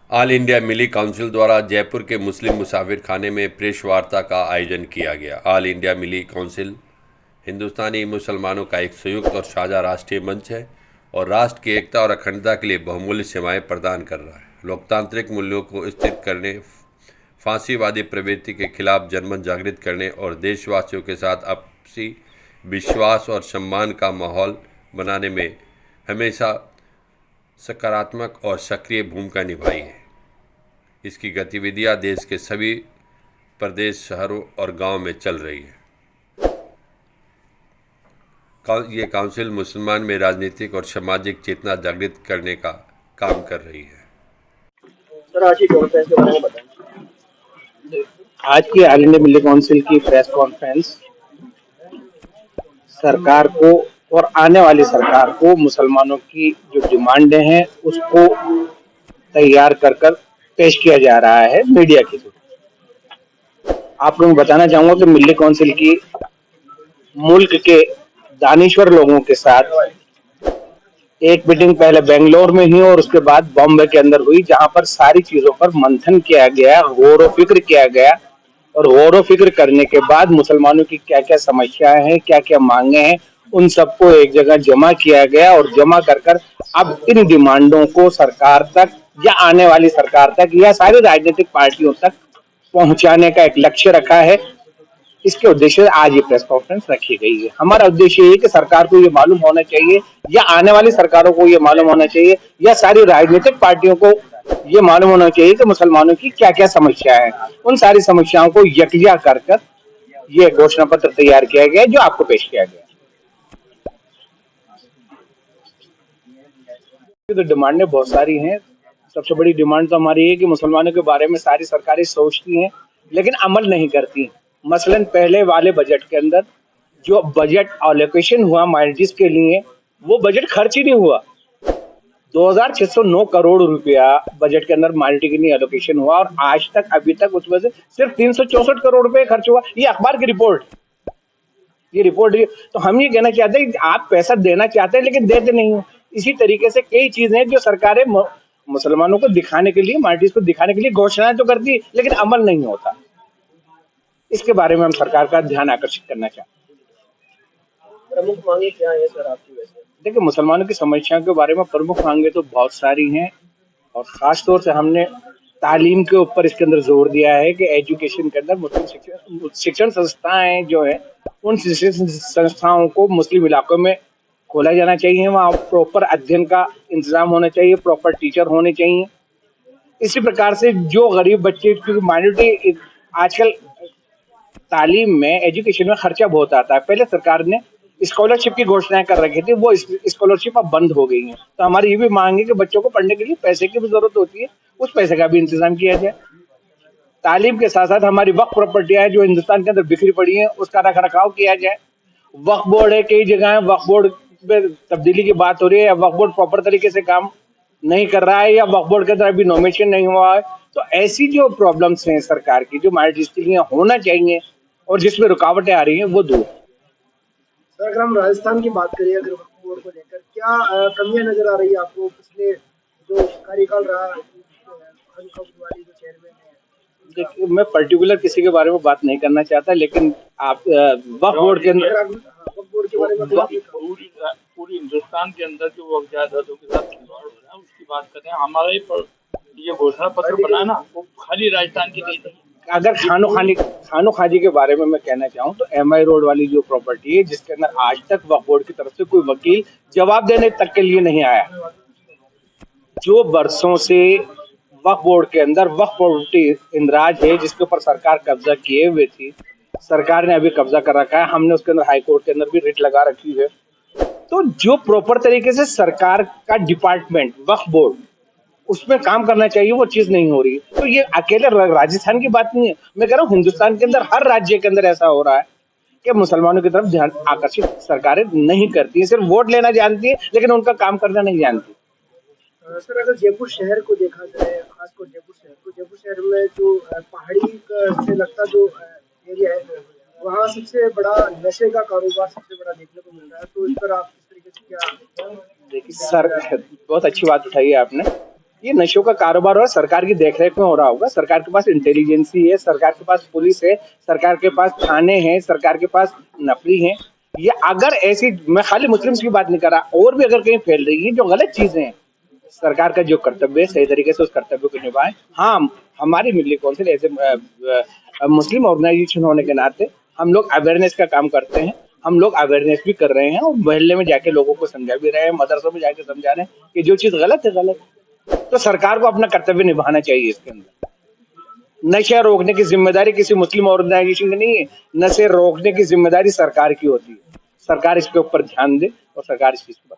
All India मिली council द्वारा जयपुर के मुस्लिम मुसाफिर खाने में प्रेस वार्ता का आयोजन किया गया। ऑल इंडिया मिली काउंसिल हिंदुस्तानी मुसलमानों का एक संयुक्त और साझा राष्ट्रीय मंच है और राष्ट्र की एकता और अखंडता के लिए बहुमूल्य सेवाएं प्रदान कर रहा है। लोकतांत्रिक मूल्यों को स्थिर करने, फांसीवादी प्रवृत्ति के खिलाफ जनमत जागृत करने और देशवासियों के साथ आपसी विश्वास और सम्मान का माहौल बनाने में हमेशा सकारात्मक और सक्रिय भूमिका निभाई है। इसकी गतिविधियां देश के सभी प्रदेश, शहरों और गांवों में चल रही है। ये काउंसिल मुसलमान में राजनीतिक और सामाजिक चेतना जागृत करने का काम कर रही है। सर, आज की कॉन्फ्रेंस के बारे में बताएं। आज की ऑल इंडिया मिली काउंसिल की प्रेस कॉन्फ्रेंस सरकार को और आने वाली सरकार को मुसलमानों की जो डिमांडें हैं उसको तैयार कर कर पेश किया जा रहा है मीडिया के थ्रू। आपको मैं बताना चाहूंगा कि मिली काउंसिल की मुल्क के दानिश्वर लोगों के साथ एक मीटिंग पहले बेंगलोर में हुई और उसके बाद बॉम्बे के अंदर हुई, जहां पर सारी चीजों पर मंथन किया गया, गौर व फिक्र किया गया और गौर व फिक्र करने के बाद मुसलमानों की क्या क्या समस्याएं हैं, क्या क्या मांगे हैं, उन सबको एक जगह जमा किया गया और जमा कर कर अब इन डिमांडों को सरकार तक या आने वाली सरकार तक या सारी राजनीतिक पार्टियों तक पहुंचाने का एक लक्ष्य रखा है। इसके उद्देश्य से आज ये प्रेस कॉन्फ्रेंस रखी गई है। हमारा उद्देश्य ये है कि सरकार को ये मालूम होना चाहिए या आने वाली सरकारों को ये मालूम होना चाहिए या सारी राजनीतिक पार्टियों को ये मालूम होना चाहिए कि मुसलमानों की क्या क्या समस्याएं हैं। उन सारी समस्याओं को यकजा कर कर ये घोषणा पत्र तैयार किया गया है जो आपको पेश किया गया है। तो डिमांडें बहुत सारी हैं। सबसे बड़ी डिमांड तो हमारी है कि मुसलमानों के बारे में सारी सरकारें सोचती हैं लेकिन अमल नहीं करती। मसलन पहले वाले बजट के अंदर जो बजट एलोकेशन हुआ माइनॉरिटीज के लिए, वो बजट खर्च ही नहीं हुआ। 2609 करोड़ रुपया बजट के अंदर माइनॉरिटी के लिए एलोकेशन हुआ और आज तक अभी तक उसमें से सिर्फ 364 करोड़ रुपए खर्च हुआ। ये अखबार की रिपोर्ट, ये रिपोर्ट। तो हम ये कहना चाहते हैं कि आप पैसा देना चाहते हैं लेकिन देते नहीं हो। इसी तरीके से कई चीजें हैं जो सरकारें मुसलमानों को दिखाने के लिए, माइनॉरिटीज को दिखाने के लिए घोषणाएं तो करती है लेकिन अमल नहीं होता। इसके बारे में हम सरकार का ध्यान आकर्षित करना चाहते हैं। प्रमुख मांगे क्या है सर आपकी? वैसे देखिए, मुसलमानों की समस्याओं के बारे में प्रमुख मांगे तो बहुत सारी हैं और खास तौर से हमने तालीम के ऊपर इसके अंदर जोर दिया है कि एजुकेशन के अंदर मुस्लिम शिक्षण संस्थाएं जो है, उन शिक्षण संस्थाओं को मुस्लिम इलाकों में खोला जाना चाहिए। वहाँ प्रॉपर अध्ययन का इंतजाम होना चाहिए, प्रॉपर टीचर होने चाहिए। इसी प्रकार से जो गरीब बच्चे, क्योंकि माइनॉरिटी आजकल तालीम में, एजुकेशन में खर्चा बहुत आता है। पहले सरकार ने स्कॉलरशिप की घोषणाएं कर रखी थी, वो स्कॉलरशिप अब बंद हो गई है। तो हमारी ये भी मांग है कि बच्चों को पढ़ने के लिए पैसे की भी जरूरत होती है, उस पैसे का भी इंतजाम किया जाए। तालीम के साथ साथ हमारी वक्फ प्रॉपर्टियां हैं जो हिंदुस्तान के अंदर बिखरी पड़ी हैं, उसका रख रखाव किया जाए। वक्फ बोर्ड है, कई जगह वक्फ बोर्ड में तब्दीली की बात हो रही है, या वक्फ बोर्ड प्रॉपर तरीके से काम नहीं कर रहा है, या वक्फ बोर्ड के अंदर अभी नॉमिनेशन नहीं हुआ है। तो ऐसी जो प्रॉब्लम्स हैं सरकार की, जो माइनॉरिटीज के लिए होना चाहिए और जिसमें रुकावटें आ रही हैं, वो दूर। सर, अगर हम राजस्थान की बात करें, अगर वक्फ बोर्ड को लेकर क्या कमियां नजर आ रही है आपको? पिछले जो कार्यकाल रहा जो चेयरमैन है। देखिए, मैं पर्टिकुलर किसी के बारे में बात नहीं करना चाहता, लेकिन आप वक्फ बोर्ड के अंदर, वक्फ बोर्ड के बारे में पूरी हिंदुस्तान के अंदर जो वक्फ जायदादों के साथ खिलवाड़ हो रहा है उसकी बात करें। हमारा ये घोषणा पत्र बना ना, वो खाली राजस्थान की नहीं थी। अगर खानो खाजी के बारे में मैं कहना चाहूँ तो MI रोड वाली जो प्रॉपर्टी है, जिसके अंदर आज तक वक्फ बोर्ड की तरफ से कोई वकील जवाब देने तक के लिए नहीं आया, जो बरसों से वक्फ बोर्ड के अंदर वक्फ प्रॉपर्टी इंदराज है, जिसके ऊपर सरकार कब्जा किए हुए थी, सरकार ने अभी कब्जा कर रखा है। हमने उसके अंदर हाई कोर्ट के अंदर भी रिट लगा रखी है। तो जो प्रॉपर तरीके से सरकार का डिपार्टमेंट वक्फ बोर्ड उसमें काम करना चाहिए, वो चीज नहीं हो रही। तो ये अकेले राजस्थान की बात नहीं है, मैं कह रहा हूँ हिंदुस्तान के अंदर हर राज्य के अंदर ऐसा हो रहा है कि मुसलमानों की तरफ ध्यान आकर्षित सरकारें नहीं करती है, सिर्फ वोट लेना जानती है लेकिन उनका काम करना नहीं जानती। सर, अगर जयपुर शहर को देखा जाए, खासकर जयपुर शहर में जो पहाड़ी से लगता जो एरिया है, वहाँ सबसे बड़ा नशे का कारोबार सबसे बड़ा देखने को मिल रहा है। तो इस पर आप इस तरीके से क्या? देखिए सर, बहुत अच्छी बात उठाई है आपने। ये नशों का कारोबार और सरकार की देखरेख में हो रहा होगा। सरकार के पास इंटेलिजेंसी है, सरकार के पास पुलिस है, सरकार के पास थाने हैं, सरकार के पास नफरी हैं। ये अगर ऐसी, मैं खाली मुस्लिम्स की बात नहीं कर रहा, और भी अगर कहीं फैल रही है जो गलत चीजें हैं, सरकार का जो कर्तव्य है सही तरीके से उस कर्तव्य को निभाएं। हाँ, हमारी मिली काउंसिल ऐसे मुस्लिम ऑर्गेनाइजेशन होने के नाते हम लोग अवेयरनेस का काम करते हैं, हम लोग अवेयरनेस भी कर रहे हैं और मोहल्ले में जाके लोगों को समझा भी रहे हैं, मदरसों में जाके समझा रहे हैं कि जो चीज गलत है गलत है। तो सरकार को अपना कर्तव्य निभाना चाहिए इसके अंदर। नशा रोकने की जिम्मेदारी किसी मुस्लिम ऑर्गेनाइजेशन की नहीं है, नशे रोकने की जिम्मेदारी सरकार की होती है। सरकार इसके ऊपर ध्यान दे और सरकार इस चीज पर